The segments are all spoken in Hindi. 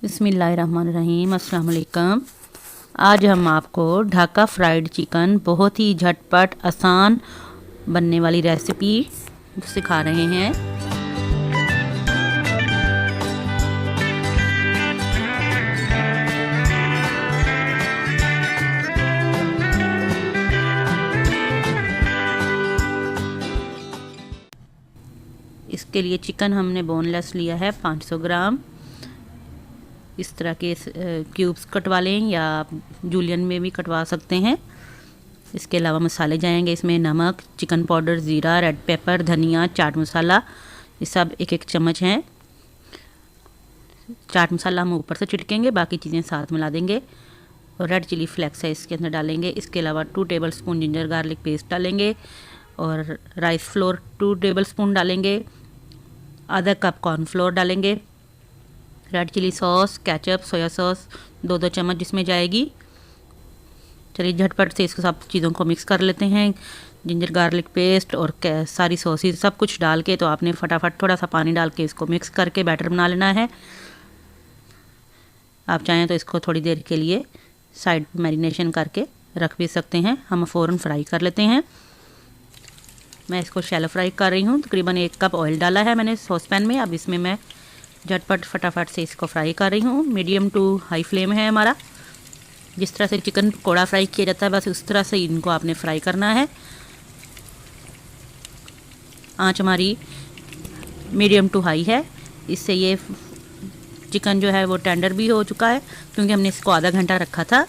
बिस्मिल्लाहिर्रहमानिर्रहीम, अस्सलाम वालेकुम। आज हम आपको ढाका फ्राइड चिकन बहुत ही झटपट आसान बनने वाली रेसिपी सिखा रहे हैं। इसके लिए चिकन हमने बोनलेस लिया है 500 ग्राम। इस तरह के क्यूब्स कटवा लें या आप जूलियन में भी कटवा सकते हैं। इसके अलावा मसाले जाएंगे इसमें नमक, चिकन पाउडर, ज़ीरा, रेड पेपर, धनिया, चाट मसाला, ये सब एक एक चम्मच हैं। चाट मसाला हम ऊपर से छिड़केंगे, बाकी चीज़ें साथ मिला देंगे। और रेड चिली फ्लेक्स है इसके अंदर डालेंगे। इसके अलावा 2 टेबलस्पून जिंजर गार्लिक पेस्ट डालेंगे और राइस फ्लोर 2 टेबलस्पून डालेंगे। आधा कप कॉर्नफ्लोर डालेंगे। Red chilli sauce, ketchup, soya sauce 2-2 चम्मच जिसमें जाएगी। चलिए झटपट से इसको सब चीज़ों को मिक्स कर लेते हैं। जिंजर गार्लिक पेस्ट और सारी सॉसेस सब कुछ डाल के तो आपने फटाफट थोड़ा सा पानी डाल के इसको मिक्स करके बैटर बना लेना है। आप चाहें तो इसको थोड़ी देर के लिए साइड मैरिनेशन करके रख भी सकते हैं। हम फ़ौरन फ्राई कर लेते हैं। मैं इसको शैलो फ्राई कर रही हूँ। तकरीबन 1 कप ऑयल डाला है मैंने सॉस पैन में। अब इसमें मैं झटपट फटाफट से इसको फ्राई कर रही हूँ। मीडियम टू हाई फ्लेम है हमारा। जिस तरह से चिकन पकौड़ा फ्राई किया जाता है बस उस तरह से इनको आपने फ्राई करना है। आंच हमारी मीडियम टू हाई है। इससे ये चिकन जो है वो टेंडर भी हो चुका है, क्योंकि हमने इसको आधा घंटा रखा था।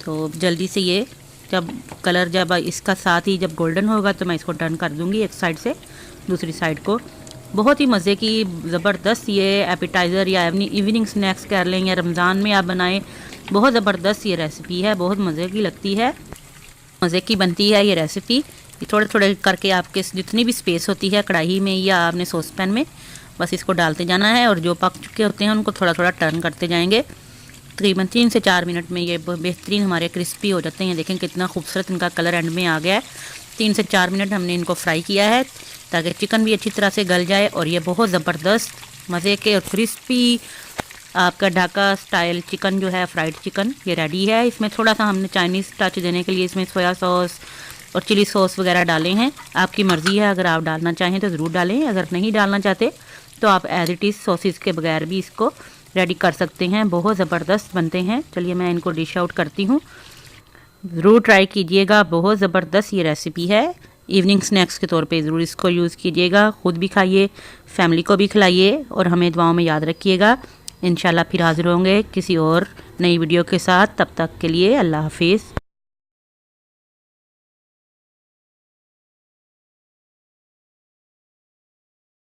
तो जल्दी से ये जब इसका साथ ही जब गोल्डन होगा तो मैं इसको टर्न कर दूँगी एक साइड से दूसरी साइड को। बहुत ही मज़े की ज़बरदस्त ये एपिटाइज़र या इवनिंग स्नैक्स कर लें या रमज़ान में आप बनाएं, बहुत ज़बरदस्त ये रेसिपी है। बहुत मज़े की लगती है, मज़े की बनती है ये रेसिपी। थोड़े थोड़े करके आपके जितनी भी स्पेस होती है कढ़ाई में या आपने सॉस पैन में बस इसको डालते जाना है और जो पक चुके होते हैं उनको थोड़ा थोड़ा टर्न करते जाएंगे। तकरीबन 3 से 4 मिनट में ये बेहतरीन हमारे क्रिस्पी हो जाते हैं। देखें कितना खूबसूरत इनका कलर एंड में आ गया है। 3 से 4 मिनट हमने इनको फ्राई किया है ताकि चिकन भी अच्छी तरह से गल जाए और ये बहुत ज़बरदस्त मज़े के और क्रिस्पी आपका ढाका स्टाइल चिकन जो है फ्राइड चिकन ये रेडी है। इसमें थोड़ा सा हमने चाइनीज़ टच देने के लिए इसमें सोया सॉस और चिली सॉस वगैरह डाले हैं। आपकी मर्ज़ी है, अगर आप डालना चाहें तो ज़रूर डालें, अगर नहीं डालना चाहते तो आप एज इट इज़ सॉसेस के बगैर भी इसको रेडी कर सकते हैं। बहुत ज़बरदस्त बनते हैं। चलिए मैं इनको डिश आउट करती हूँ। ज़रूर ट्राई कीजिएगा, बहुत ज़बरदस्त ये रेसिपी है। इवनिंग स्नैक्स के तौर पे ज़रूर इसको यूज़ कीजिएगा। ख़ुद भी खाइए, फैमिली को भी खिलाइए और हमें दुआओं में याद रखिएगा। इंशाल्लाह फिर हाज़िर होंगे किसी और नई वीडियो के साथ। तब तक के लिए अल्लाह हाफिज़।